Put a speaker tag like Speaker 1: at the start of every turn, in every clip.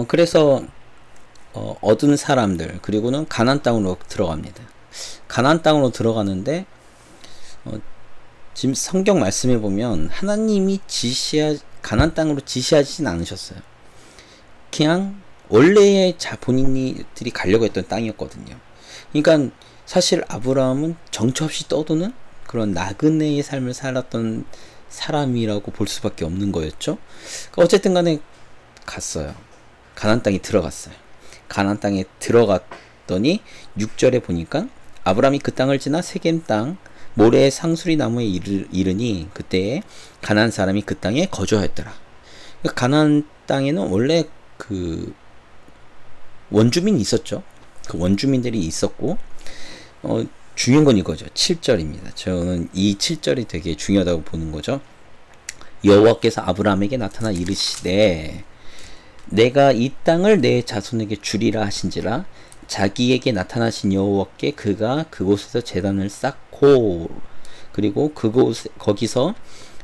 Speaker 1: 그래서 얻은 사람들 그리고는 가나안 땅으로 들어갑니다. 가나안 땅으로 들어가는데 지금 성경 말씀에 보면 하나님이 가나안 땅으로 지시하진 않으셨어요. 그냥 원래의 본인들이 가려고 했던 땅이었거든요. 그러니까 사실 아브라함은 정처 없이 떠도는 그런 나그네의 삶을 살았던 사람이라고 볼 수밖에 없는 거였죠. 그러니까 어쨌든 간에 갔어요. 가나안 땅에 들어갔어요. 가나안 땅에 들어갔더니 6절에 보니까 아브라함이 그 땅을 지나 세겜 땅 모래의 상수리 나무에 이르니 그때에 가나안 사람이 그 땅에 거주하였더라. 그러니까 가나안 땅에는 원래 그 원주민이 있었죠. 그 원주민들이 있었고 중요한 건 이거죠. 7절입니다. 저는 이 7절이 되게 중요하다고 보는 거죠. 여호와께서 아브라함에게 나타나 이르시되 내가 이 땅을 내 자손에게 주리라 하신지라 자기에게 나타나신 여호와께 그가 그곳에서 제단을 쌓고 그리고 거기서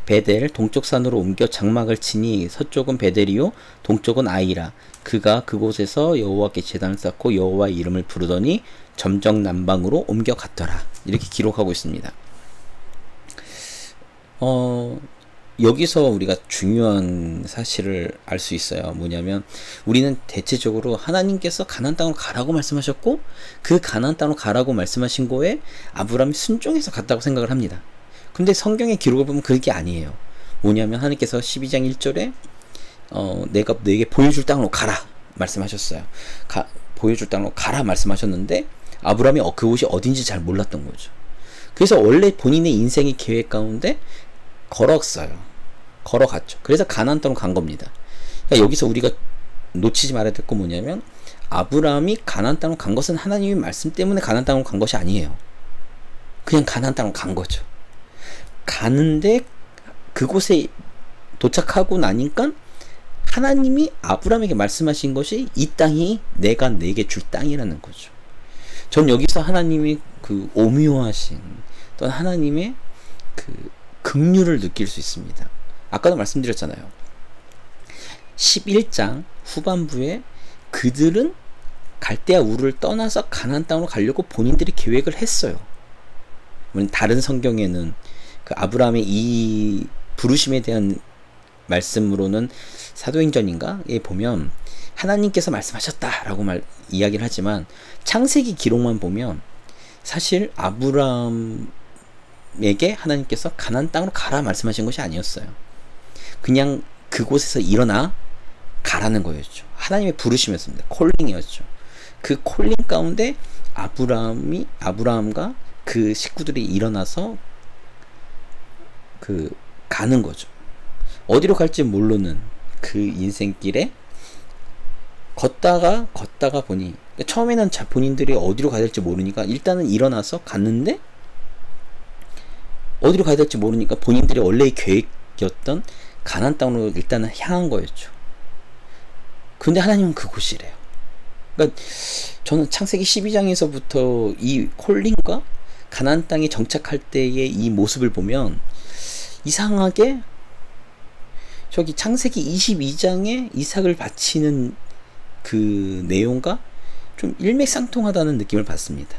Speaker 1: 베델 동쪽 산으로 옮겨 장막을 치니 서쪽은 베델이요 동쪽은 아이라 그가 그곳에서 여호와께 제단을 쌓고 여호와의 이름을 부르더니 점정 남방으로 옮겨갔더라. 이렇게 기록하고 있습니다. 여기서 우리가 중요한 사실을 알 수 있어요. 뭐냐면 우리는 대체적으로 하나님께서 가나안 땅으로 가라고 말씀하셨고 그 가나안 땅으로 가라고 말씀하신 거에 아브라함이 순종해서 갔다고 생각을 합니다. 근데 성경의 기록을 보면 그게 아니에요. 뭐냐면 하나님께서 12장 1절에 내가 너에게 보여줄 땅으로 가라 말씀하셨어요. 보여줄 땅으로 가라 말씀하셨는데 아브라함이 그곳이 어딘지 잘 몰랐던 거죠. 그래서 원래 본인의 인생의 계획 가운데 걸어갔죠. 그래서 가나안 땅으로 간 겁니다. 그러니까 여기서 우리가 놓치지 말아야 될 건 뭐냐면 아브라함이 가나안 땅으로 간 것은 하나님의 말씀 때문에 가나안 땅으로 간 것이 아니에요. 그냥 가나안 땅으로 간 거죠. 가는데 그곳에 도착하고 나니까 하나님이 아브라함에게 말씀하신 것이 이 땅이 내가 내게 줄 땅이라는 거죠. 전 여기서 하나님의 그 오묘하신 또는 하나님의 그 긍휼을 느낄 수 있습니다. 아까도 말씀드렸잖아요. 11장 후반부에 그들은 갈대아 우르를 떠나서 가나안 땅으로 가려고 본인들이 계획을 했어요. 다른 성경에는 그 아브라함의 이 부르심에 대한 말씀으로는 사도행전인가에 보면 하나님께서 말씀하셨다라고 이야기를 하지만 창세기 기록만 보면 사실 아브라함에게 하나님께서 가나안 땅으로 가라 말씀하신 것이 아니었어요. 그냥 그곳에서 일어나 가라는 거였죠. 하나님의 부르심이었습니다. 콜링이었죠. 그 콜링 가운데 아브라함과 그 식구들이 일어나서 가는 거죠. 어디로 갈지 모르는 그 인생길에 걷다가 보니 처음에는 본인들이 어디로 가야 될지 모르니까 일단은 일어나서 갔는데 어디로 가야 될지 모르니까 본인들이 원래의 계획이었던 가나안 땅으로 일단은 향한 거였죠. 근데 하나님은 그곳이래요. 그러니까 저는 창세기 12장에서부터 이 콜링과 가나안 땅에 정착할 때의 이 모습을 보면 이상하게 저기 창세기 22장에 이삭을 바치는 그 내용과 좀 일맥상통하다는 느낌을 받습니다.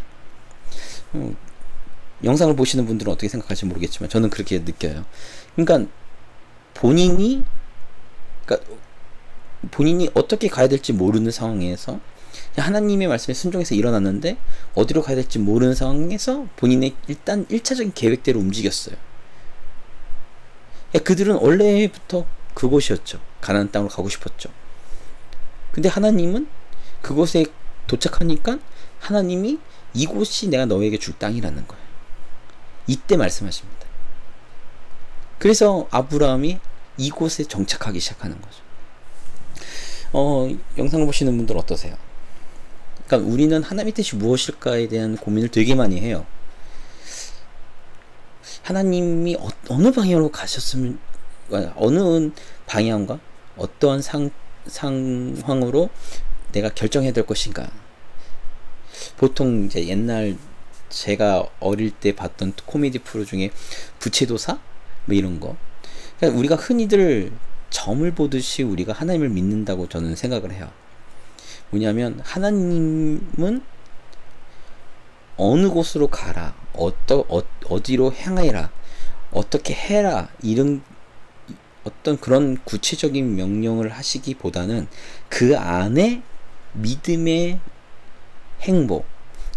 Speaker 1: 영상을 보시는 분들은 어떻게 생각할지 모르겠지만 저는 그렇게 느껴요. 그러니까 본인이 어떻게 가야 될지 모르는 상황에서 하나님의 말씀에 순종해서 일어났는데 어디로 가야 될지 모르는 상황에서 본인의 일단 1차적인 계획대로 움직였어요. 그들은 원래부터 그곳이었죠. 가나안 땅으로 가고 싶었죠. 근데 하나님은 그곳에 도착하니까 하나님이 이곳이 내가 너에게 줄 땅이라는 거예요. 이때 말씀하십니다. 그래서 아브라함이 이곳에 정착하기 시작하는 거죠. 영상을 보시는 분들 어떠세요? 그러니까 우리는 하나님의 뜻이 무엇일까에 대한 고민을 되게 많이 해요. 하나님이 어느 방향으로 가셨으면, 어느 방향과 어떠한 상황으로 내가 결정해야 될 것인가. 보통 이제 옛날 제가 어릴 때 봤던 코미디 프로 중에 부채도사? 뭐 이런 거. 그러니까 우리가 흔히들 점을 보듯이 우리가 하나님을 믿는다고 저는 생각을 해요. 뭐냐면 하나님은 어느 곳으로 가라, 어디로 향해라, 어떻게 해라, 이런 어떤 그런 구체적인 명령을 하시기보다는 그 안에 믿음의 행복,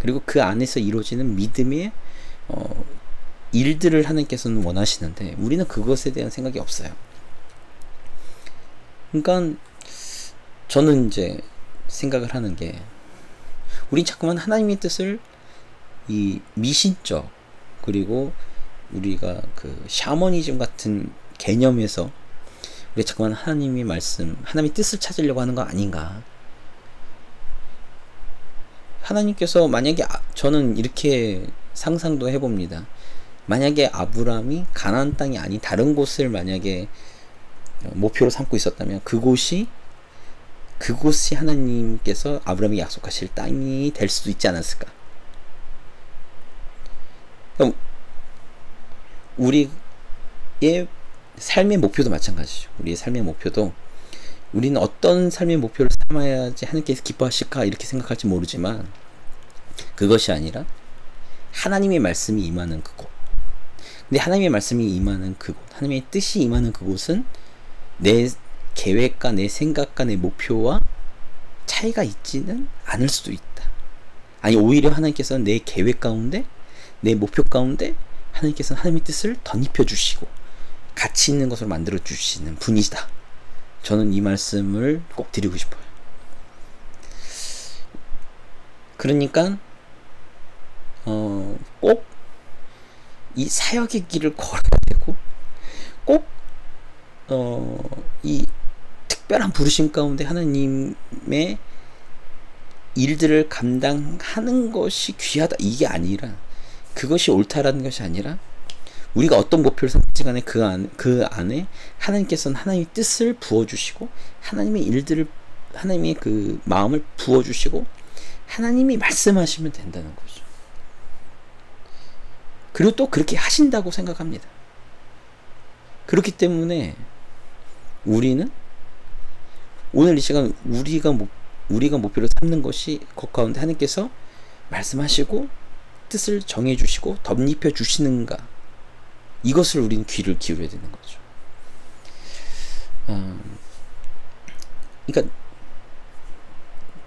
Speaker 1: 그리고 그 안에서 이루어지는 믿음의 일들을 하나님께서는 원하시는데 우리는 그것에 대한 생각이 없어요. 그러니까 저는 이제 생각을 하는 게, 우린 자꾸만 하나님의 뜻을 이 미신적, 그리고 우리가 그 샤머니즘 같은 개념에서 우리가 자꾸만 하나님의 말씀, 하나님의 뜻을 찾으려고 하는 거 아닌가. 하나님께서 만약에 저는 이렇게 상상도 해봅니다. 만약에 아브라함이 가나안 땅이 아닌 다른 곳을 만약에 목표로 삼고 있었다면 그곳이 하나님께서 아브라함에게 약속하실 땅이 될 수도 있지 않았을까. 그럼 우리의 삶의 목표도 마찬가지죠. 우리의 삶의 목표도, 우리는 어떤 삶의 목표를 삼아야지 하나님께서 기뻐하실까 이렇게 생각할지 모르지만, 그것이 아니라 하나님의 말씀이 임하는 그곳, 근데 하나님의 말씀이 임하는 그곳, 하나님의 뜻이 임하는 그곳은 내 계획과 내 생각과 내 목표와 차이가 있지는 않을 수도 있다. 아니, 오히려 하나님께서는 내 계획 가운데, 내 목표 가운데 하나님께서는 하나님의 뜻을 덧입혀 주시고 가치 있는 것으로 만들어 주시는 분이시다. 저는 이 말씀을 꼭 드리고 싶어요. 그러니까 꼭 이 사역의 길을 걸어야 되고, 꼭 이 특별한 부르심 가운데 하나님의 일들을 감당하는 것이 귀하다, 이게 아니라, 그것이 옳다라는 것이 아니라, 우리가 어떤 목표를 삼지 간에 그 안에 하나님께서는 하나님의 뜻을 부어주시고, 하나님의 일들을, 하나님의 그 마음을 부어주시고, 하나님이 말씀하시면 된다는 거죠. 그리고 또 그렇게 하신다고 생각합니다. 그렇기 때문에 우리는 오늘 이 시간 우리가 목표로 삼는 것이 그 가운데 하나님께서 말씀하시고 뜻을 정해주시고 덧입혀 주시는가, 이것을 우리는 귀를 기울여야 되는 거죠. 그러니까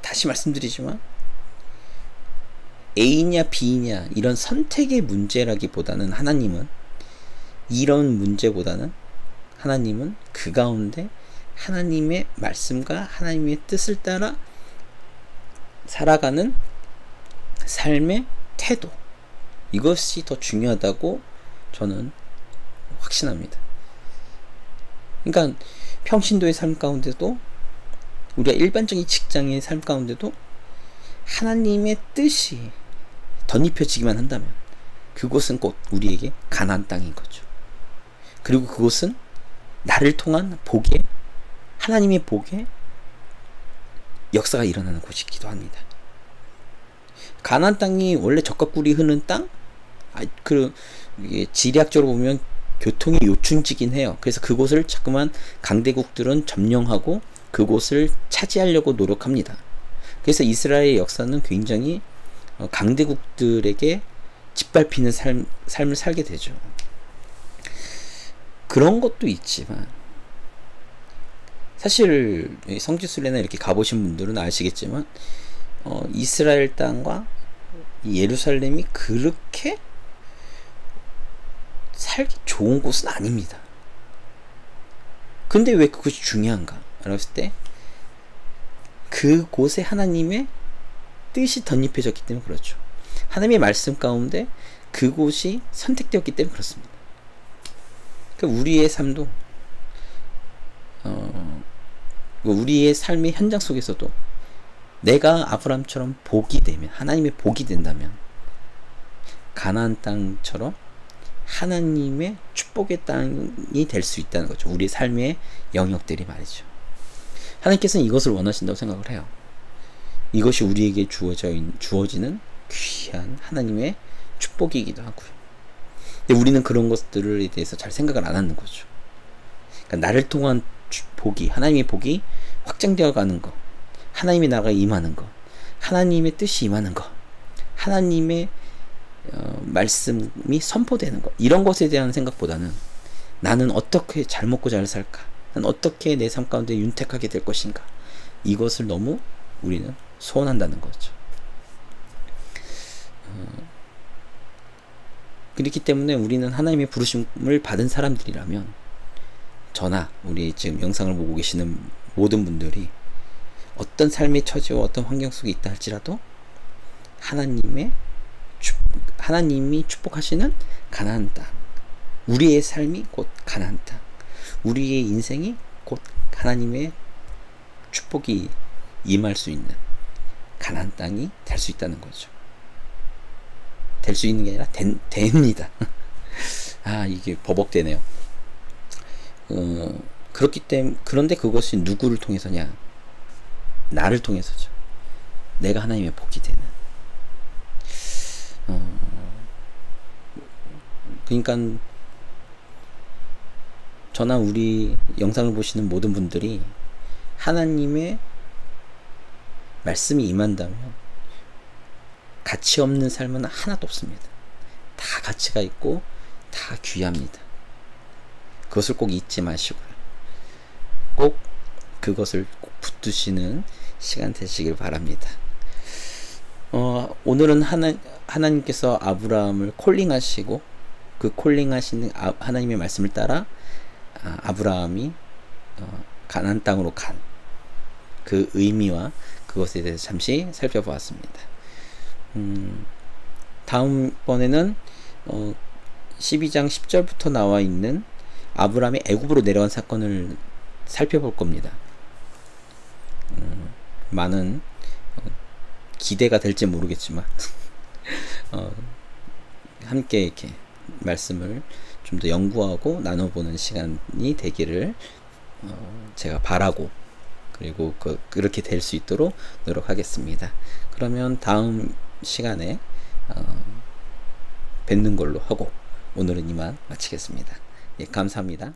Speaker 1: 다시 말씀드리지만, A냐 B냐 이런 선택의 문제라기보다는, 이런 문제보다는 하나님은 그 가운데 하나님의 말씀과 하나님의 뜻을 따라 살아가는 삶의 태도, 이것이 더 중요하다고 저는 확신합니다. 그러니까 평신도의 삶 가운데도, 우리가 일반적인 직장의 삶 가운데도 하나님의 뜻이 덧입혀지기만 한다면 그곳은 곧 우리에게 가나안 땅인 거죠. 그리고 그곳은 나를 통한 복의, 하나님의 복의 역사가 일어나는 곳이기도 합니다. 가나안 땅이 원래 젖과 꿀이 흐르는 땅? 지리학적으로 보면 교통이 요충지긴 해요. 그래서 그곳을 자꾸만 강대국들은 점령하고 그곳을 차지하려고 노력합니다. 그래서 이스라엘의 역사는 굉장히 강대국들에게 짓밟히는 삶을 살게 되죠. 그런 것도 있지만, 사실 성지순례나 이렇게 가보신 분들은 아시겠지만 이스라엘 땅과 예루살렘이 그렇게 살기 좋은 곳은 아닙니다. 근데 왜 그것이 중요한가? 라고 했을 때, 그곳에 하나님의 뜻이 덧입혀졌기 때문에 그렇죠. 하나님의 말씀 가운데 그곳이 선택되었기 때문에 그렇습니다. 그러니까 우리의 삶도, 우리의 삶의 현장 속에서도 내가 아브라함처럼 복이 되면, 하나님의 복이 된다면 가나안 땅처럼 하나님의 축복의 땅이 될 수 있다는 거죠. 우리의 삶의 영역들이 말이죠. 하나님께서는 이것을 원하신다고 생각을 해요. 이것이 우리에게 주어지는 귀한 하나님의 축복이기도 하고요. 근데 우리는 그런 것들에 대해서 잘 생각을 안 하는 거죠. 그러니까 나를 통한 복이, 하나님의 복이 확장되어 가는 것, 하나님의 나라가 임하는 것, 하나님의 뜻이 임하는 것, 하나님의 말씀이 선포되는 것, 이런 것에 대한 생각보다는 나는 어떻게 잘 먹고 잘 살까, 난 어떻게 내 삶 가운데 윤택하게 될 것인가, 이것을 너무 우리는 소원한다는 거죠. 그렇기 때문에 우리는 하나님의 부르심을 받은 사람들이라면, 저나 우리 지금 영상을 보고 계시는 모든 분들이 어떤 삶의 처지와 어떤 환경 속에 있다 할지라도 하나님이 축복하시는 가나안 땅, 우리의 삶이 곧 가나안 땅, 우리의 인생이 곧 하나님의 축복이 임할 수 있는 가나안 땅이 될 수 있다는 거죠. 될 수 있는 게 아니라 됩니다. 아, 이게 버벅대네요. 그렇기 때문에, 그런데 그것이 누구를 통해서냐? 나를 통해서죠. 내가 하나님의 복이 되는. 그러니까 저나 우리 영상을 보시는 모든 분들이 하나님의 말씀이 임한다면 가치 없는 삶은 하나도 없습니다. 다 가치가 있고 다 귀합니다. 그것을 꼭 잊지 마시고요. 꼭 그것을 꼭 붙드시는 시간 되시길 바랍니다. 오늘은 하나님께서 아브라함을 콜링하시고 그 콜링하시는 하나님의 말씀을 따라 아브라함이 가나안 땅으로 간 그 의미와 그것에 대해서 잠시 살펴보았습니다. 다음번에는 12장 10절부터 나와 있는 아브라함이 애굽으로 내려간 사건을 살펴볼 겁니다. 많은 기대가 될지 모르겠지만 함께 이렇게 말씀을 좀 더 연구하고 나눠보는 시간이 되기를 제가 바라고, 그리고 그렇게 될 수 있도록 노력하겠습니다. 그러면 다음 시간에 뵙는 걸로 하고 오늘은 이만 마치겠습니다. 예, 감사합니다.